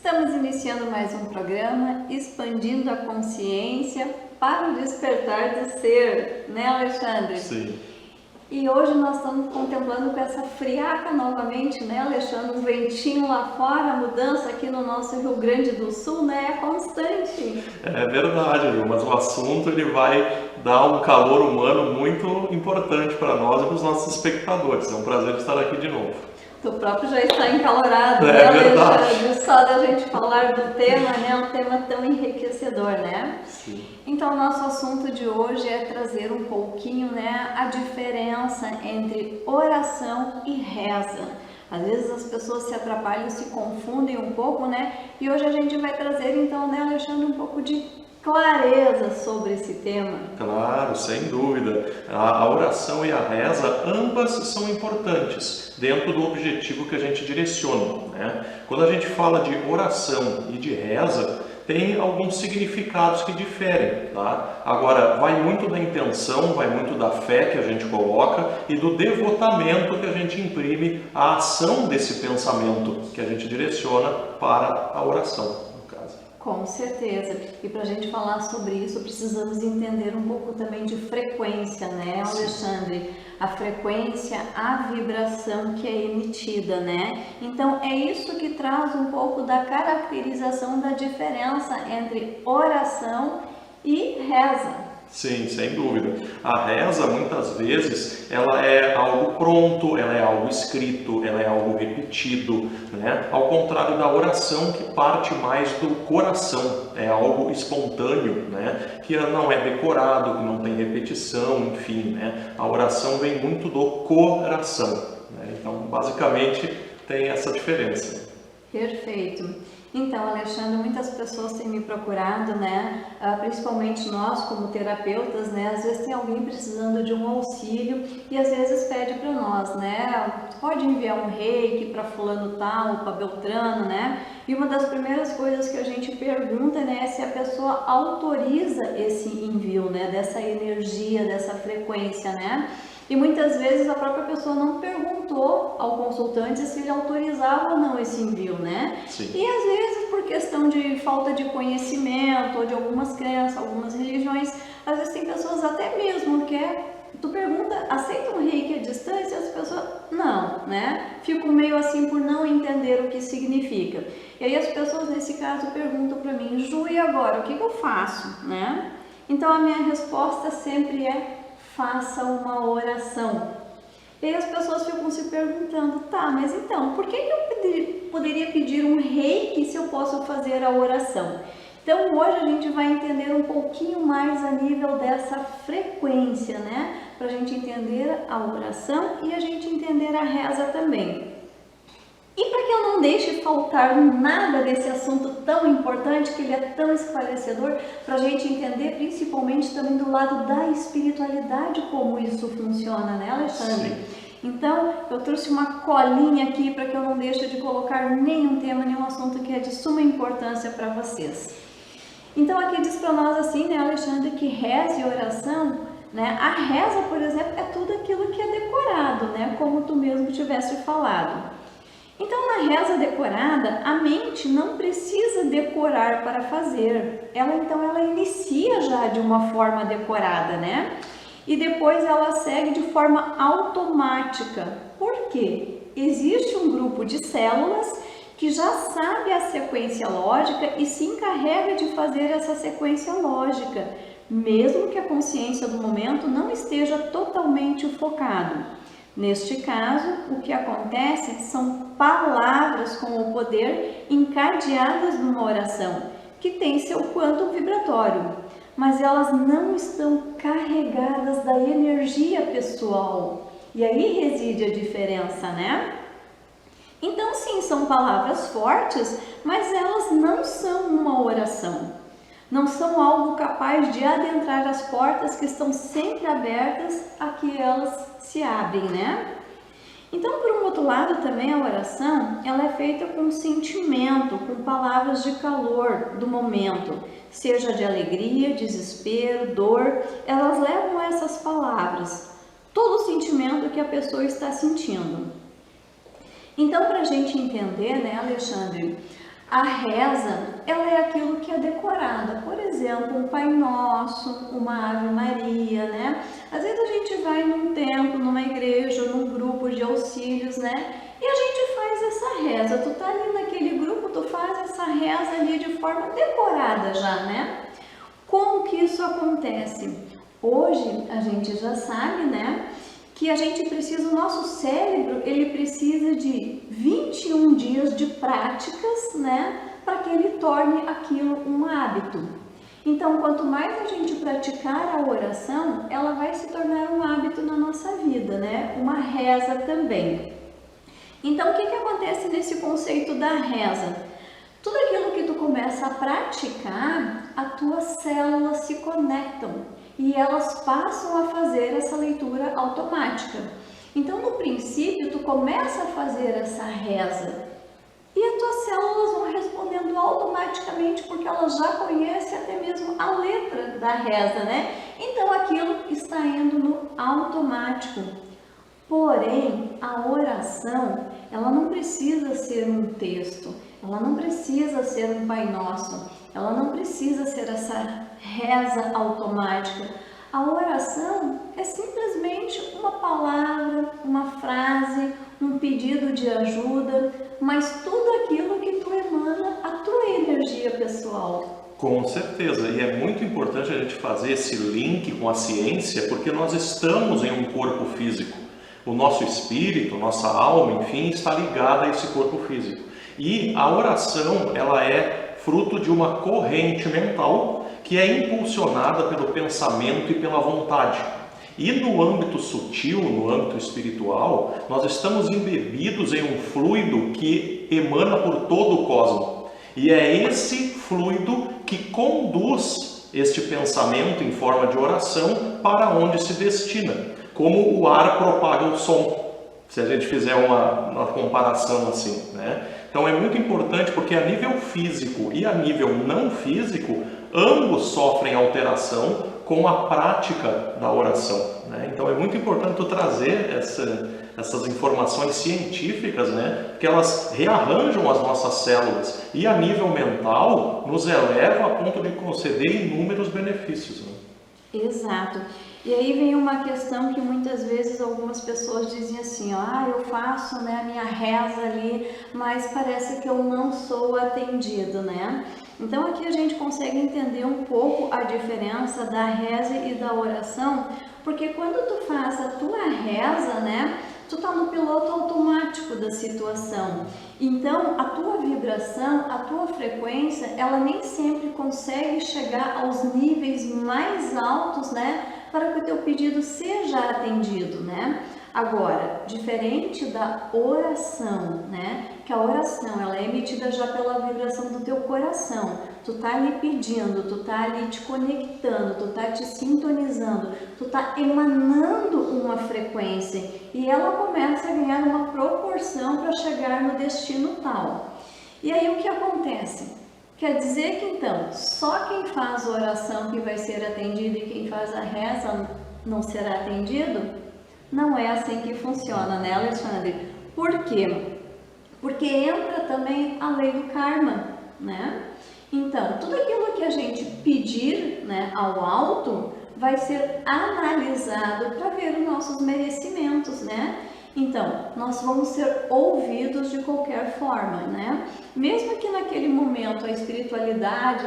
Estamos iniciando mais um programa, expandindo a consciência para o despertar de ser, né, Alexandre? Sim. E hoje nós estamos contemplando com essa friaca novamente, né, Alexandre? Um ventinho lá fora, a mudança aqui no nosso Rio Grande do Sul, né, é constante. É verdade, Ju, mas o assunto ele vai dar um calor humano muito importante para nós e para os nossos espectadores. É um prazer estar aqui de novo. Tu próprio já está encalorado, É né, verdade. Alexandre? Só da gente falar do tema, né? Um tema tão enriquecedor, né? Sim. Então, o nosso assunto de hoje é trazer um pouquinho, né, a diferença entre oração e reza. Às vezes as pessoas se atrapalham, se confundem um pouco, né? E hoje a gente vai trazer, então, né, Alexandre, um pouco de clareza sobre esse tema. Claro, sem dúvida. A oração e a reza, ambas são importantes dentro do objetivo que a gente direciona, né? Quando a gente fala de oração e de reza, tem alguns significados que diferem, tá? Agora, vai muito da intenção, vai muito da fé que a gente coloca e do devotamento que a gente imprime à ação desse pensamento que a gente direciona para a oração. Com certeza. E para a gente falar sobre isso, precisamos entender um pouco também de frequência, né, Alexandre? A frequência, a vibração que é emitida, né? Então, é isso que traz um pouco da caracterização da diferença entre oração e reza. Sim, sem dúvida. A reza, muitas vezes, ela é algo pronto, ela é algo escrito, ela é algo repetido, né? Ao contrário da oração, que parte mais do coração, é algo espontâneo, né? Que não é decorado, que não tem repetição, enfim, né? A oração vem muito do coração, né? Então, basicamente, tem essa diferença. Perfeito. Então, Alexandre, muitas pessoas têm me procurado, né? Principalmente nós como terapeutas, né? Às vezes tem alguém precisando de um auxílio e às vezes pede para nós, né? Pode enviar um reiki para fulano tal, para Beltrano, né? E uma das primeiras coisas que a gente pergunta, né, é se a pessoa autoriza esse envio, né? Dessa energia, dessa frequência, né? E muitas vezes a própria pessoa não perguntou ao consultante se ele autorizava ou não esse envio, né? Sim. E às vezes por questão de falta de conhecimento ou de algumas crenças, algumas religiões, às vezes tem pessoas até mesmo que tu pergunta, aceita um reiki à distância? As pessoas, não, né? Fico meio assim por não entender o que significa. E aí as pessoas nesse caso perguntam para mim, Ju, e agora, o que eu faço, né? Então a minha resposta sempre é, faça uma oração. E aí as pessoas ficam se perguntando, tá, mas então, por que eu poderia pedir um reiki se eu posso fazer a oração? Então hoje a gente vai entender um pouquinho mais a nível dessa frequência, né? Para a gente entender a oração e a gente entender a reza também. E para que eu não deixe faltar nada desse assunto tão importante, que ele é tão esclarecedor, para a gente entender principalmente também do lado da espiritualidade como isso funciona, né, Alexandre? Sim. Então, eu trouxe uma colinha aqui para que eu não deixe de colocar nenhum tema, nenhum assunto que é de suma importância para vocês. Então, aqui diz para nós assim, né, Alexandre, que reza e oração, né, a reza, por exemplo, é tudo aquilo que é decorado, né, como tu mesmo tivesse falado. Então, na reza decorada, a mente não precisa decorar para fazer. Ela inicia já de uma forma decorada, né? E depois ela segue de forma automática. Por quê? Existe um grupo de células que já sabe a sequência lógica e se encarrega de fazer essa sequência lógica, mesmo que a consciência do momento não esteja totalmente focado. Neste caso, o que acontece são palavras com o poder encadeadas numa oração, que tem seu quantum vibratório, mas elas não estão carregadas da energia pessoal. E aí reside a diferença, né? Então, sim, são palavras fortes, mas elas não são uma oração. Não são algo capaz de adentrar as portas que estão sempre abertas a que elas se abrem, né? Então, por um outro lado, também a oração, ela é feita com sentimento, com palavras de calor do momento, seja de alegria, desespero, dor, elas levam essas palavras, todo o sentimento que a pessoa está sentindo. Então, para a gente entender, né, Alexandre, A reza, ela é aquilo que é decorada. Por exemplo, um Pai Nosso, uma Ave Maria, né? Às vezes a gente vai num templo, numa igreja, num grupo de auxílios, né? E a gente faz essa reza. Tu tá ali naquele grupo, tu faz essa reza ali de forma decorada já, né? Como que isso acontece? Hoje a gente já sabe, né? Que a gente precisa, o nosso cérebro, ele precisa de 21 dias de práticas, né, para que ele torne aquilo um hábito. Então, quanto mais a gente praticar a oração, ela vai se tornar um hábito na nossa vida, né, uma reza também. Então, o que acontece nesse conceito da reza? Tudo aquilo que tu começa a praticar, as tuas células se conectam e elas passam a fazer essa leitura automática. Então, no princípio, tu começa a fazer essa reza e as tuas células vão respondendo automaticamente porque elas já conhecem até mesmo a letra da reza, né? Então, aquilo está indo no automático. Porém, a oração, ela não precisa ser um texto, ela não precisa ser um Pai Nosso, ela não precisa ser essa reza automática. A oração é simplesmente uma palavra, uma frase, um pedido de ajuda, mas tudo aquilo que tu emana a tua energia pessoal. Com certeza, e é muito importante a gente fazer esse link com a ciência, porque nós estamos em um corpo físico. O nosso espírito, nossa alma, enfim, está ligada a esse corpo físico. E a oração, ela é fruto de uma corrente mental que é impulsionada pelo pensamento e pela vontade. E no âmbito sutil, no âmbito espiritual, nós estamos embebidos em um fluido que emana por todo o cosmos. E é esse fluido que conduz este pensamento em forma de oração para onde se destina. Como o ar propaga o som, se a gente fizer uma comparação assim, né? Então é muito importante porque a nível físico e a nível não físico, ambos sofrem alteração com a prática da oração, né? Então é muito importante tu trazer essas informações científicas, né? Que elas rearranjam as nossas células e a nível mental nos elevam a ponto de conceder inúmeros benefícios, né? Exato. E aí vem uma questão que muitas vezes algumas pessoas dizem assim, ó, eu faço, né, a minha reza ali, mas parece que eu não sou atendido, né? Então aqui a gente consegue entender um pouco a diferença da reza e da oração, porque quando tu faz a tua reza, né, tu tá no piloto automático da situação. Então, a tua vibração, a tua frequência, ela nem sempre consegue chegar aos níveis mais altos, né, para que o teu pedido seja atendido, né? Agora, diferente da oração, né, que a oração, ela é emitida já pela vibração do teu coração. Tu tá ali pedindo, tu tá ali te conectando, tu tá te sintonizando, tu tá emanando uma frequência e ela começa a ganhar uma proporção para chegar no destino tal. E aí o que acontece? Quer dizer que então, só quem faz oração que vai ser atendido e quem faz a reza não será atendido? Não é assim que funciona, né, Alexandre? Por quê? Porque entra também a lei do karma, né? Então, tudo aquilo que a gente pedir, né, ao alto vai ser analisado para ver os nossos merecimentos, né? Então, nós vamos ser ouvidos de qualquer forma, né? Mesmo que naquele momento a espiritualidade,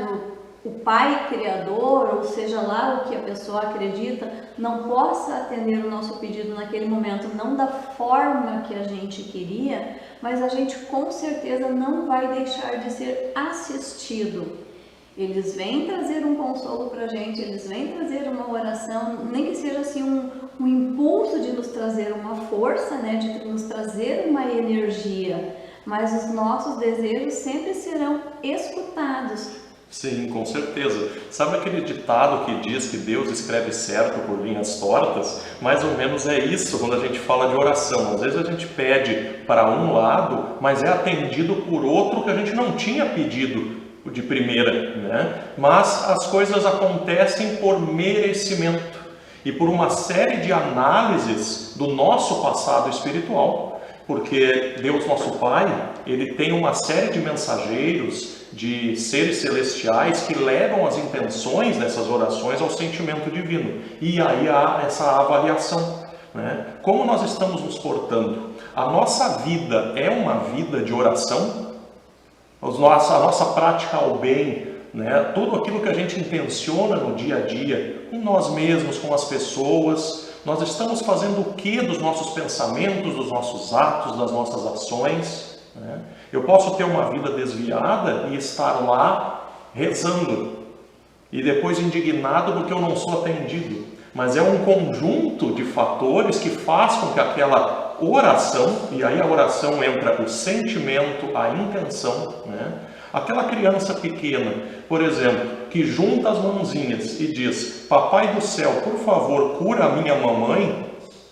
o Pai Criador, ou seja lá o que a pessoa acredita, não possa atender o nosso pedido naquele momento, não da forma que a gente queria, mas a gente com certeza não vai deixar de ser assistido. Eles vêm trazer um consolo para a gente, eles vêm trazer uma oração, nem que seja assim um impulso de nos trazer uma força, né, de nos trazer uma energia, mas os nossos desejos sempre serão escutados. Sim, com certeza. Sabe aquele ditado que diz que Deus escreve certo por linhas tortas? Mais ou menos é isso quando a gente fala de oração. Às vezes a gente pede para um lado, mas é atendido por outro que a gente não tinha pedido de primeira, né? Mas as coisas acontecem por merecimento e por uma série de análises do nosso passado espiritual Porque Deus nosso Pai, Ele tem uma série de mensageiros, de seres celestiais que levam as intenções dessas orações ao sentimento divino. E aí há essa avaliação, né? Como nós estamos nos portando? A nossa vida é uma vida de oração? A nossa prática ao bem, né? Tudo aquilo que a gente intenciona no dia a dia, com nós mesmos, com as pessoas, nós estamos fazendo o que dos nossos pensamentos, dos nossos atos, das nossas ações, né? Eu posso ter uma vida desviada e estar lá rezando e depois indignado porque eu não sou atendido, mas é um conjunto de fatores que faz com que aquela oração, e aí a oração entra o sentimento, a intenção, né? Aquela criança pequena, por exemplo, que junta as mãozinhas e diz: Papai do céu, por favor, cura a minha mamãe.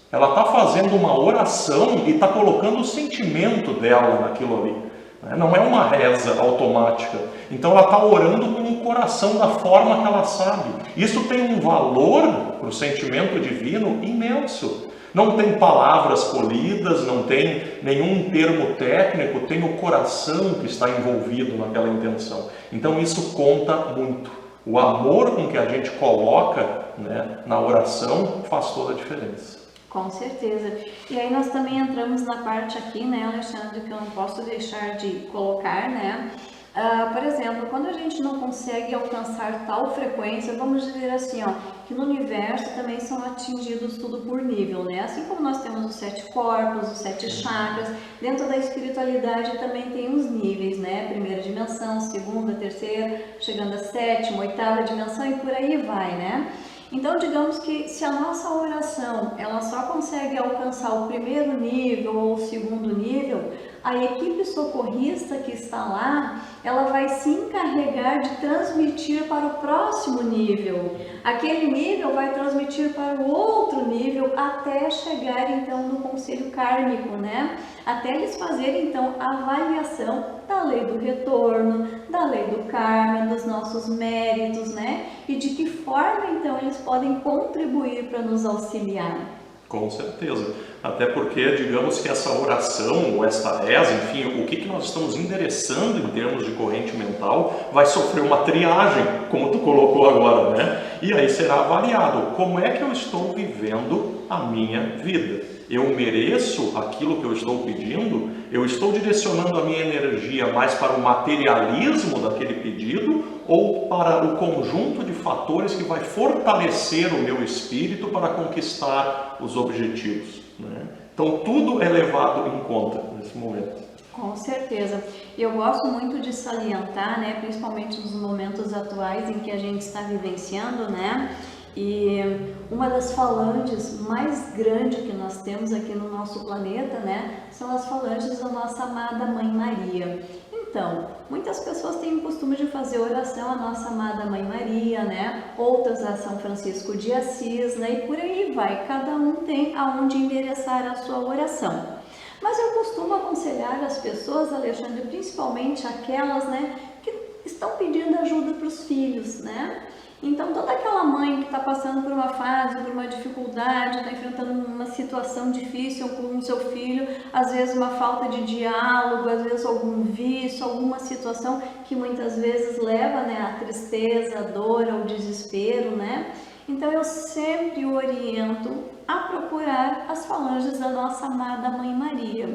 Ela está fazendo uma oração e está colocando o sentimento dela naquilo ali. Não é uma reza automática. Então ela está orando com o coração da forma que ela sabe. Isso tem um valor para o sentimento divino imenso. Não tem palavras polidas, não tem nenhum termo técnico, tem o coração que está envolvido naquela intenção. Então isso conta muito. O amor com que a gente coloca, né, na oração faz toda a diferença. Com certeza. E aí nós também entramos na parte aqui, né, Alexandre, que eu não posso deixar de colocar, né? Por exemplo, quando a gente não consegue alcançar tal frequência, vamos dizer assim, ó, que no universo também são atingidos tudo por nível, né? Assim como nós temos os 7 corpos, os 7 chakras, dentro da espiritualidade também tem os níveis, né? Primeira dimensão, segunda, terceira, chegando à 7ª, 8ª dimensão e por aí vai, né? Então, digamos que se a nossa oração ela só consegue alcançar o primeiro nível ou o segundo nível, a equipe socorrista que está lá, ela vai se encarregar de transmitir para o próximo nível. Aquele nível vai transmitir para o outro nível até chegar então no conselho kármico, né? Até eles fazerem então a avaliação da lei do retorno, da lei do karma, dos nossos méritos, né? E de que forma então eles podem contribuir para nos auxiliar. Com certeza. Até porque, digamos que essa oração, ou esta reza, enfim, o que nós estamos endereçando em termos de corrente mental, vai sofrer uma triagem, como tu colocou agora, né? E aí será avaliado como é que eu estou vivendo a minha vida. Eu mereço aquilo que eu estou pedindo? Eu estou direcionando a minha energia mais para o materialismo daquele pedido ou para o conjunto de fatores que vai fortalecer o meu espírito para conquistar os objetivos, né? Então tudo é levado em conta nesse momento. Com certeza. Eu gosto muito de salientar, né, principalmente nos momentos atuais em que a gente está vivenciando, né? E uma das falanges mais grandes que nós temos aqui no nosso planeta, né, são as falanges da nossa amada Mãe Maria. Então, muitas pessoas têm o costume de fazer oração à nossa amada Mãe Maria, né, outras a São Francisco de Assis, né, e por aí vai, cada um tem aonde endereçar a sua oração. Mas eu costumo aconselhar as pessoas, Alexandre, principalmente aquelas, né, que estão pedindo ajuda para os filhos, né? Então, toda aquela mãe que está passando por uma fase, por uma dificuldade, está enfrentando uma situação difícil com o seu filho, às vezes uma falta de diálogo, às vezes algum vício, alguma situação que muitas vezes leva, né, à tristeza, à dor, ao desespero, né? Então, eu sempre oriento a procurar as falanges da nossa amada Mãe Maria,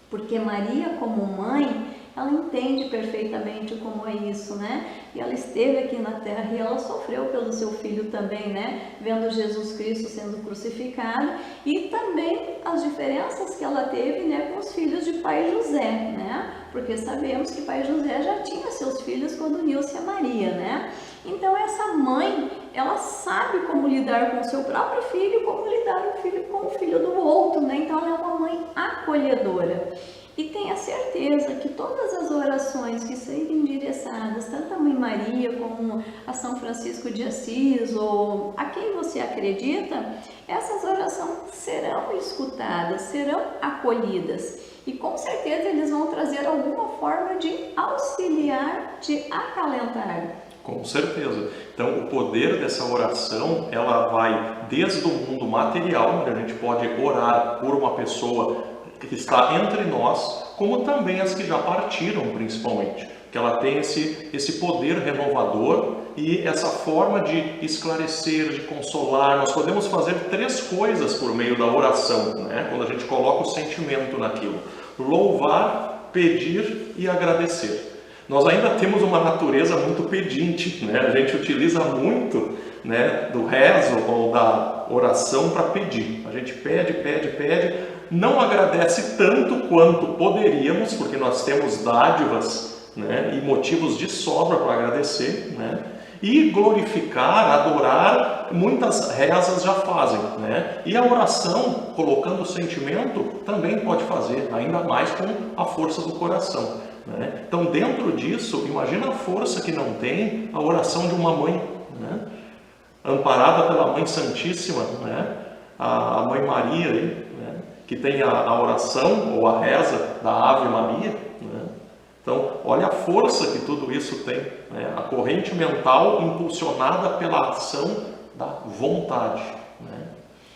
porque Maria, como mãe, ela entende perfeitamente como é isso, né? E ela esteve aqui na Terra e ela sofreu pelo seu filho também, né? Vendo Jesus Cristo sendo crucificado e também as diferenças que ela teve, né, com os filhos de Pai José, né? Porque sabemos que Pai José já tinha seus filhos quando uniu-se a Maria, né? Então essa mãe, ela sabe como lidar com o seu próprio filho, como lidar com o filho do outro, né? Então ela é uma mãe acolhedora. E tenha certeza que todas as orações que serem endereçadas, tanto a Mãe Maria como a São Francisco de Assis ou a quem você acredita, essas orações serão escutadas, serão acolhidas. E com certeza eles vão trazer alguma forma de auxiliar, de acalentar. Com certeza. Então, o poder dessa oração, ela vai desde o mundo material, onde a gente pode orar por uma pessoa que está entre nós, como também as que já partiram, principalmente. Que ela tem esse poder renovador e essa forma de esclarecer, de consolar. Nós podemos fazer 3 coisas por meio da oração, né? Quando a gente coloca o sentimento naquilo: louvar, pedir e agradecer. Nós ainda temos uma natureza muito pedinte, né? A gente utiliza muito, né, do rezo ou da oração para pedir. A gente pede, pede, pede, não agradece tanto quanto poderíamos, porque nós temos dádivas, né, e motivos de sobra para agradecer, né? E glorificar, adorar, muitas rezas já fazem, né? E a oração, colocando o sentimento, também pode fazer, ainda mais com a força do coração, né? Então, dentro disso, imagina a força que não tem a oração de uma mãe, né? Amparada pela Mãe Santíssima, né? A Mãe Maria, aí, né? Que tem a oração ou a reza da Ave Maria, né? Então, olha a força que tudo isso tem, né? A corrente mental impulsionada pela ação da vontade, né?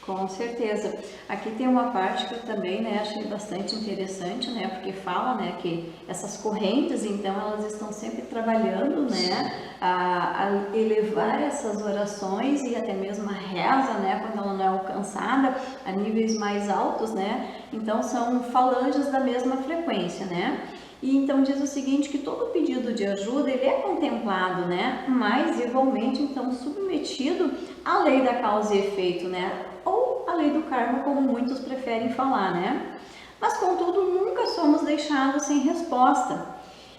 Com certeza. Aqui tem uma parte que eu também, né, achei bastante interessante, né, porque fala, né, que essas correntes, então, elas estão sempre trabalhando, né, a elevar essas orações e até mesmo a reza, né, quando ela não é alcançada a níveis mais altos, né, então são falanges da mesma frequência, né. E então diz o seguinte, que todo pedido de ajuda, ele é contemplado, né, mas igualmente, então, submetido à lei da causa e efeito, né, ou a lei do karma, como muitos preferem falar, né? Mas, contudo, nunca somos deixados sem resposta.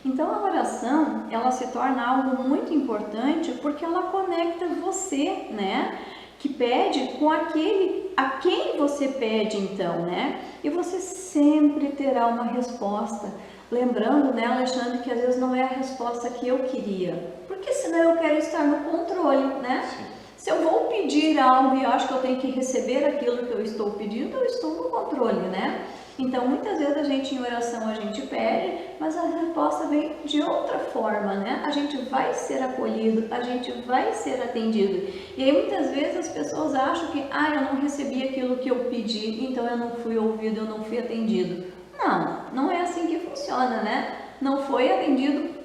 Então, a oração, ela se torna algo muito importante porque ela conecta você, né, que pede, com aquele a quem você pede, então, né? E você sempre terá uma resposta. Lembrando, né, Alexandre, que às vezes não é a resposta que eu queria, porque senão eu quero estar no controle, né? Sim. Se eu vou pedir algo e eu acho que eu tenho que receber aquilo que eu estou pedindo, eu estou no controle, né? Então, muitas vezes a gente em oração a gente pede, mas a resposta vem de outra forma, né? A gente vai ser acolhido, a gente vai ser atendido. E aí muitas vezes as pessoas acham que, eu não recebi aquilo que eu pedi, então eu não fui ouvido, eu não fui atendido. Não, não é assim que funciona, né? Não foi atendido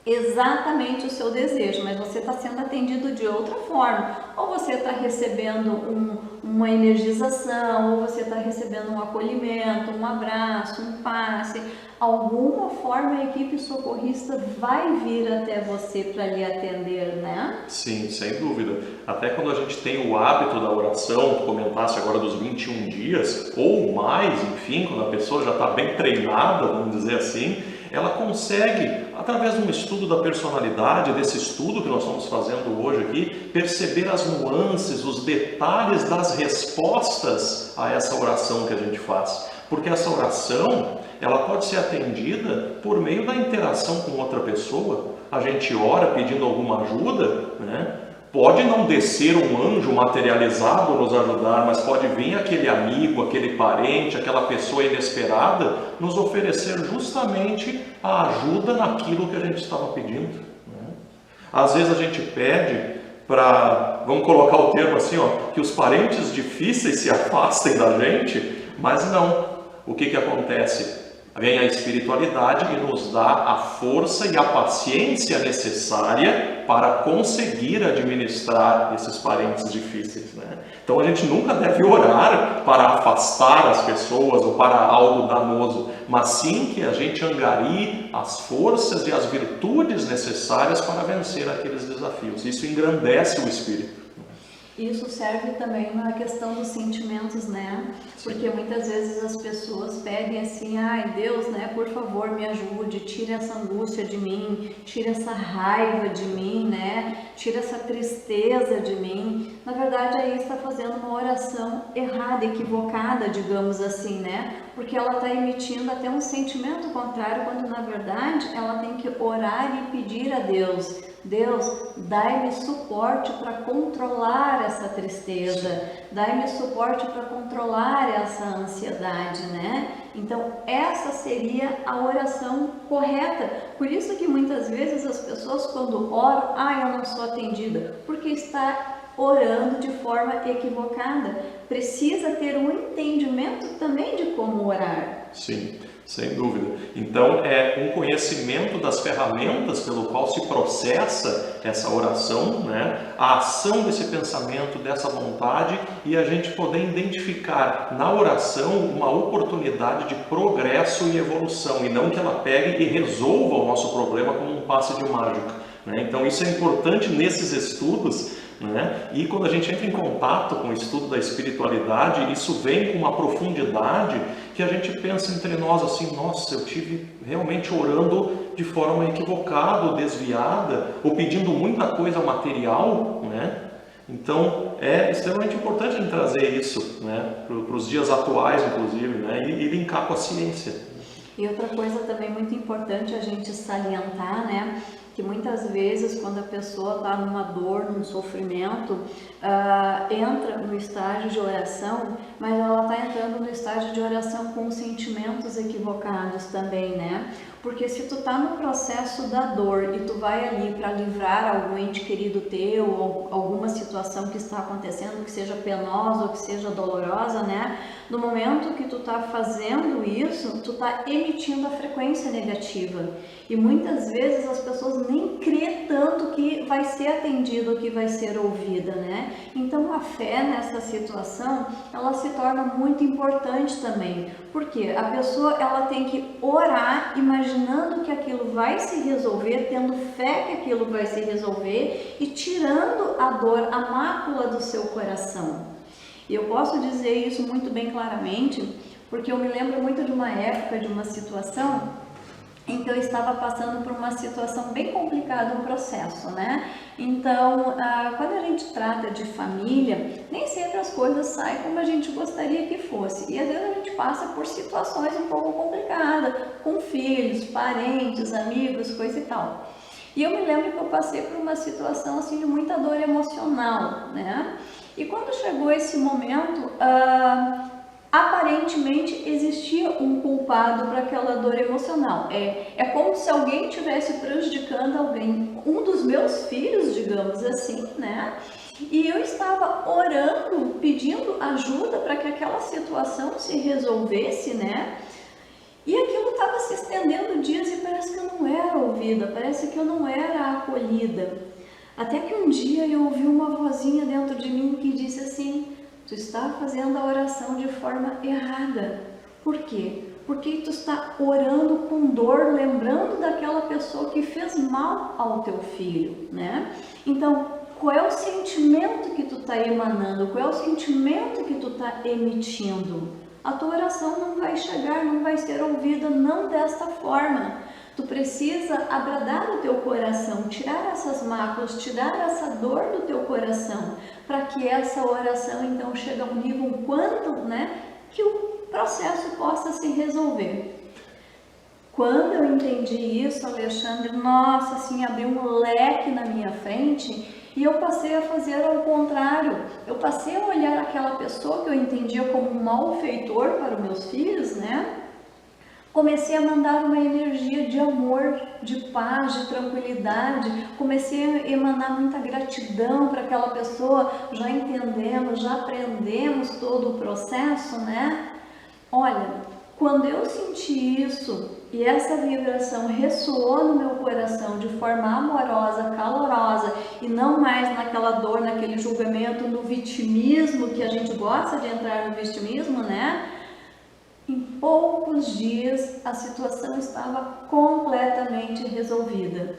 exatamente o seu desejo, mas você está sendo atendido de outra forma. Ou você está recebendo uma energização, ou você está recebendo um acolhimento, um abraço, um passe. Alguma forma a equipe socorrista vai vir até você para lhe atender, né? Sim, sem dúvida. Até quando a gente tem o hábito da oração, tu comentasse agora dos 21 dias, ou mais, enfim, quando a pessoa já está bem treinada, vamos dizer assim, ela consegue, através de um estudo da personalidade, desse estudo que nós estamos fazendo hoje aqui, perceber as nuances, os detalhes das respostas a essa oração que a gente faz. Porque essa oração, ela pode ser atendida por meio da interação com outra pessoa. A gente ora pedindo alguma ajuda, né? Pode não descer um anjo materializado nos ajudar, mas pode vir aquele amigo, aquele parente, aquela pessoa inesperada nos oferecer justamente a ajuda naquilo que a gente estava pedindo, né? Às vezes a gente pede para, vamos colocar o termo assim, que os parentes difíceis se afastem da gente, mas não. O que acontece? Vem a espiritualidade e nos dá a força e a paciência necessária para conseguir administrar esses parentes difíceis, né? Então a gente nunca deve orar para afastar as pessoas ou para algo danoso, mas sim que a gente angarie as forças e as virtudes necessárias para vencer aqueles desafios. Isso engrandece o espírito. Isso serve também na questão dos sentimentos, né? Porque muitas vezes as pessoas pedem assim, Deus, né, por favor, me ajude, tira essa angústia de mim, tira essa raiva de mim, né? Tira essa tristeza de mim. Na verdade, aí está fazendo uma oração errada, equivocada, digamos assim, né? Porque ela está emitindo até um sentimento contrário, quando na verdade ela tem que orar e pedir a Deus: Deus, dai-me suporte para controlar essa tristeza, dai-me suporte para controlar essa ansiedade, né? Então, essa seria a oração correta. Por isso que muitas vezes as pessoas, quando oram, eu não sou atendida, porque está orando de forma equivocada. Precisa ter um entendimento também de como orar. Sim, sem dúvida. Então, é um conhecimento das ferramentas pelo qual se processa essa oração, né? A ação desse pensamento, dessa vontade, e a gente poder identificar na oração uma oportunidade de progresso e evolução, e não que ela pegue e resolva o nosso problema como um passe de mágica, né? Então, isso é importante nesses estudos, né? E quando a gente entra em contato com o estudo da espiritualidade, isso vem com uma profundidade que a gente pensa entre nós assim: nossa, eu tive realmente orando de forma equivocada, ou desviada, ou pedindo muita coisa material, né? Então é extremamente importante a gente trazer isso, né, para os dias atuais, inclusive, né, e linkar com a ciência. E outra coisa também muito importante a gente salientar, né, que muitas vezes quando a pessoa está numa dor, num sofrimento, entra no estágio de oração, mas ela está entrando no estágio de oração com sentimentos equivocados também, né? Porque se tu tá no processo da dor e tu vai ali para livrar algum ente querido teu, ou alguma situação que está acontecendo, que seja penosa ou que seja dolorosa, né? No momento que tu tá fazendo isso, tu tá emitindo a frequência negativa. E muitas vezes as pessoas nem crê tanto que vai ser atendido, que vai ser ouvida, né? Então a fé nessa situação, ela se torna muito importante também. Porque a pessoa, ela tem que orar imaginando que aquilo vai se resolver, tendo fé que aquilo vai se resolver e tirando a dor, a mácula do seu coração. E eu posso dizer isso muito bem claramente, porque eu me lembro muito de uma época, de uma situação em que eu estava passando por uma situação bem complicada, um processo, né? Então, quando a gente trata de família, nem sempre as coisas saem como a gente gostaria que fosse. E às vezes a gente passa por situações um pouco complicadas, com filhos, parentes, amigos, coisa e tal. E eu me lembro que eu passei por uma situação assim de muita dor emocional, né? E quando chegou esse momento, aparentemente existia um culpado para aquela dor emocional. É como se alguém estivesse prejudicando alguém, um dos meus filhos, digamos assim, né? E eu estava orando, pedindo ajuda para que aquela situação se resolvesse, né? E aquilo estava se estendendo dias e parece que eu não era ouvida, parece que eu não era acolhida. Até que um dia eu ouvi uma vozinha dentro de mim que disse assim: tu está fazendo a oração de forma errada. Por quê? Porque tu está orando com dor, lembrando daquela pessoa que fez mal ao teu filho, né? Então, qual é o sentimento que tu está emanando? Qual é o sentimento que tu está emitindo? A tua oração não vai chegar, não vai ser ouvida, não desta forma. Tu precisa agradar o teu coração, tirar essas máculas, tirar essa dor do teu coração, para que essa oração então chegue a um nível quanto, né, que o processo possa se resolver. Quando eu entendi isso, Alexandre, nossa, assim, abriu um leque na minha frente e eu passei a fazer ao contrário. Eu passei a olhar aquela pessoa que eu entendia como um malfeitor para os meus filhos, né? Comecei a mandar uma energia de amor, de paz, de tranquilidade. Comecei a emanar muita gratidão para aquela pessoa. Já entendemos, já aprendemos todo o processo, né? Olha, quando eu senti isso e essa vibração ressoou no meu coração de forma amorosa, calorosa e não mais naquela dor, naquele julgamento, no vitimismo, que a gente gosta de entrar no vitimismo, né? Em poucos dias a situação estava completamente resolvida.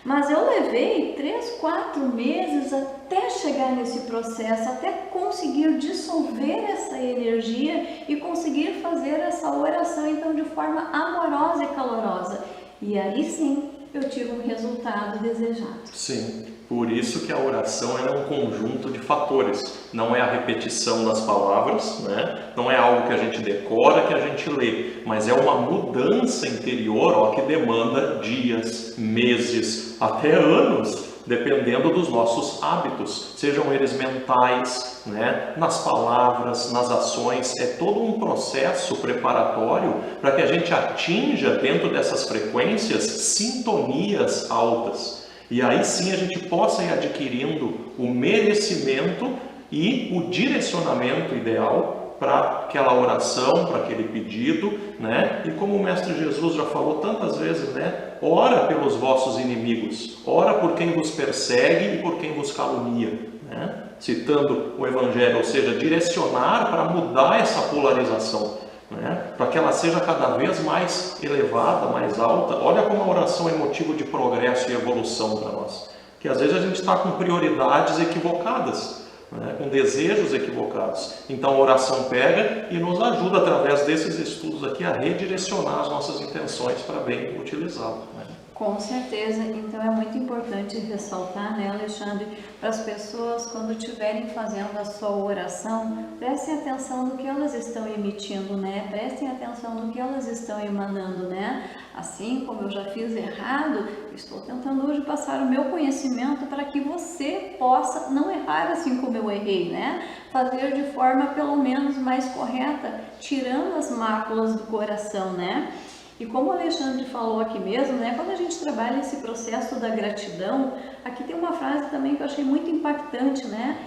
Mas eu levei 3, 4 meses até chegar nesse processo, até conseguir dissolver essa energia e conseguir fazer essa oração então de forma amorosa e calorosa. E aí sim eu tive um resultado desejado. Sim, por isso que a oração é um conjunto de fatores. Não é a repetição das palavras, né? Não é algo que a gente decora, que a gente lê, mas é uma mudança interior, que demanda dias, meses, até anos, dependendo dos nossos hábitos, sejam eles mentais, né? Nas palavras, nas ações. É todo um processo preparatório para que a gente atinja dentro dessas frequências sintonias altas. E aí sim a gente possa ir adquirindo o merecimento e o direcionamento ideal para aquela oração, para aquele pedido, né? E como o Mestre Jesus já falou tantas vezes, né? Ora pelos vossos inimigos, ora por quem vos persegue e por quem vos calunia, né? Citando o Evangelho, ou seja, direcionar para mudar essa polarização, né? Para que ela seja cada vez mais elevada, mais alta. Olha como a oração é motivo de progresso e evolução para nós, que às vezes a gente está com prioridades equivocadas, né? Com desejos equivocados. Então a oração pega e nos ajuda através desses estudos aqui a redirecionar as nossas intenções para bem utilizá-lo, né? Com certeza, então é muito importante ressaltar, né, Alexandre, para as pessoas quando estiverem fazendo a sua oração, prestem atenção no que elas estão emitindo, né, prestem atenção no que elas estão emanando, né, assim como eu já fiz errado, estou tentando hoje passar o meu conhecimento para que você possa não errar assim como eu errei, né, fazer de forma pelo menos mais correta, tirando as máculas do coração, né. E como o Alexandre falou aqui mesmo, né, quando a gente trabalha esse processo da gratidão, aqui tem uma frase também que eu achei muito impactante, né,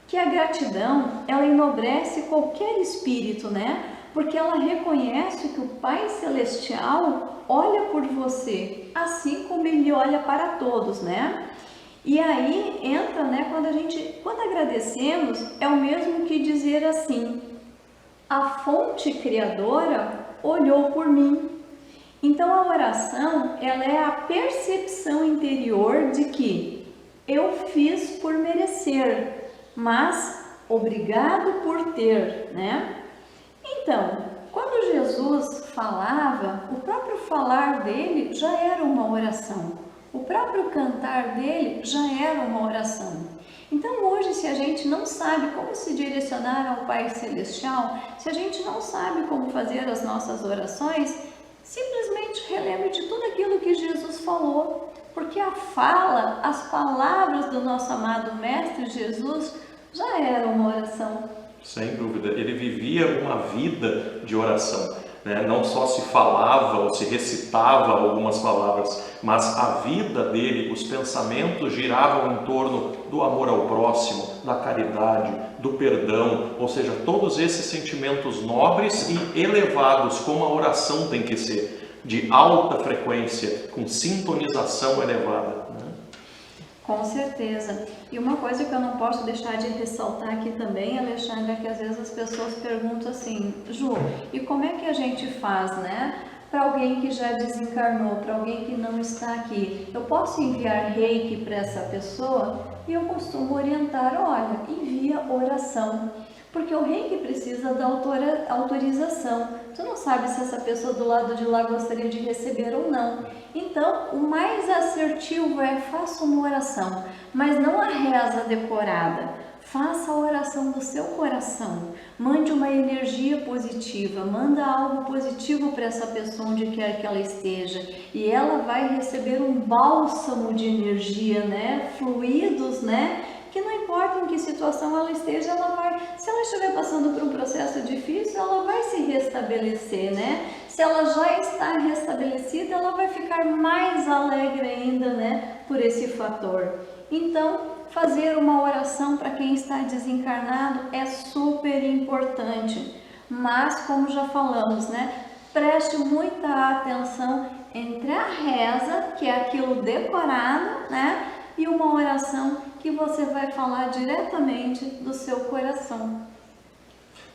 que a gratidão, ela enobrece qualquer espírito, né, porque ela reconhece que o Pai Celestial olha por você, assim como Ele olha para todos, né. E aí entra, né, quando agradecemos, é o mesmo que dizer assim, a fonte criadora olhou por mim. Então a oração, ela é a percepção interior de que eu fiz por merecer, mas obrigado por ter, né? Então, quando Jesus falava, o próprio falar dele já era uma oração. O próprio cantar dele já era uma oração. Então hoje, se a gente não sabe como se direcionar ao Pai Celestial, se a gente não sabe como fazer as nossas orações, simplesmente relembre de tudo aquilo que Jesus falou, porque a fala, as palavras do nosso amado Mestre Jesus já eram uma oração. Sem dúvida, ele vivia uma vida de oração, né? Não só se falava ou se recitava algumas palavras, mas a vida dele, os pensamentos giravam em torno do amor ao próximo, da caridade, do perdão, ou seja, todos esses sentimentos nobres e elevados, como a oração tem que ser, de alta frequência, com sintonização elevada, né? Com certeza. E uma coisa que eu não posso deixar de ressaltar aqui também, Alexandre, é que às vezes as pessoas perguntam assim, Ju, e como é que a gente faz, né? Para alguém que já desencarnou, para alguém que não está aqui, eu posso enviar reiki para essa pessoa? E eu costumo orientar, olha, envia oração. Porque o reiki precisa da autorização. Tu não sabe se essa pessoa do lado de lá gostaria de receber ou não. Então, o mais assertivo é faça uma oração, mas não a reza decorada. Faça a oração do seu coração. Mande uma energia positiva, manda algo positivo para essa pessoa onde quer que ela esteja. E ela vai receber um bálsamo de energia, né? Fluidos, né? Que não importa em que situação ela esteja, se ela estiver passando por um processo difícil, ela vai se restabelecer, né? Se ela já está restabelecida, ela vai ficar mais alegre ainda, né? Por esse fator. Então, fazer uma oração para quem está desencarnado é super importante. Mas, como já falamos, né? Preste muita atenção entre a reza, que é aquilo decorado, né? E uma oração que você vai falar diretamente do seu coração.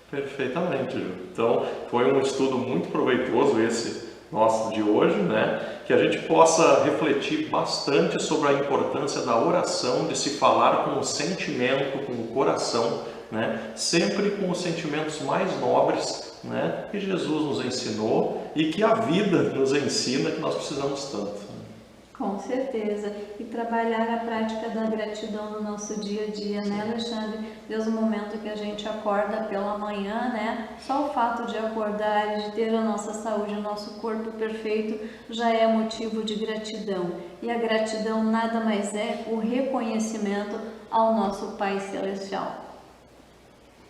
Perfeitamente, Ju. Então, foi um estudo muito proveitoso esse nosso de hoje, né? Que a gente possa refletir bastante sobre a importância da oração, de se falar com o sentimento, com o coração, né? Sempre com os sentimentos mais nobres, né? Que Jesus nos ensinou e que a vida nos ensina que nós precisamos tanto. Com certeza. E trabalhar a prática da gratidão no nosso dia a dia, né, Alexandre? Desde o momento que a gente acorda pela manhã, né? Só o fato de acordar e de ter a nossa saúde, o nosso corpo perfeito, já é motivo de gratidão. E a gratidão nada mais é o reconhecimento ao nosso Pai Celestial.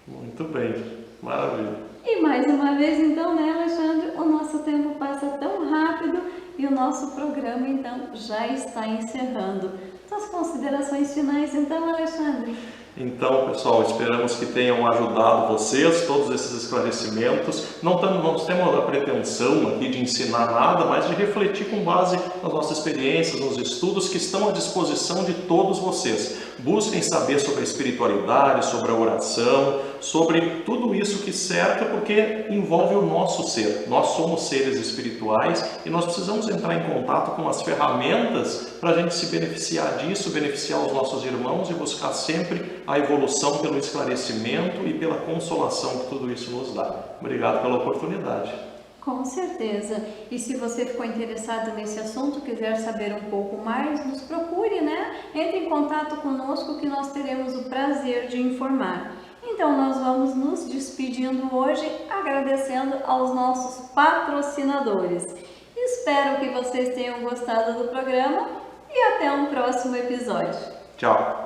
Muito bem. Maravilha. E mais uma vez, então, né, Alexandre? O nosso tempo passa tão rápido. e o nosso programa então já está encerrando. Suas considerações finais então, Alexandre? Então, pessoal, esperamos que tenham ajudado vocês, todos esses esclarecimentos. Não temos a pretensão aqui de ensinar nada, mas de refletir com base nas nossas experiências, nos estudos que estão à disposição de todos vocês. Busquem saber sobre a espiritualidade, sobre a oração, sobre tudo isso que cerca, porque envolve o nosso ser. Nós somos seres espirituais e nós precisamos entrar em contato com as ferramentas para a gente se beneficiar disso, beneficiar os nossos irmãos e buscar sempre a evolução pelo esclarecimento e pela consolação que tudo isso nos dá. Obrigado pela oportunidade. Com certeza. E se você ficou interessado nesse assunto, quiser saber um pouco mais, nos procure, né? Entre em contato conosco que nós teremos o prazer de informar. Então nós vamos nos despedindo hoje, agradecendo aos nossos patrocinadores. Espero que vocês tenham gostado do programa e até um próximo episódio. Tchau!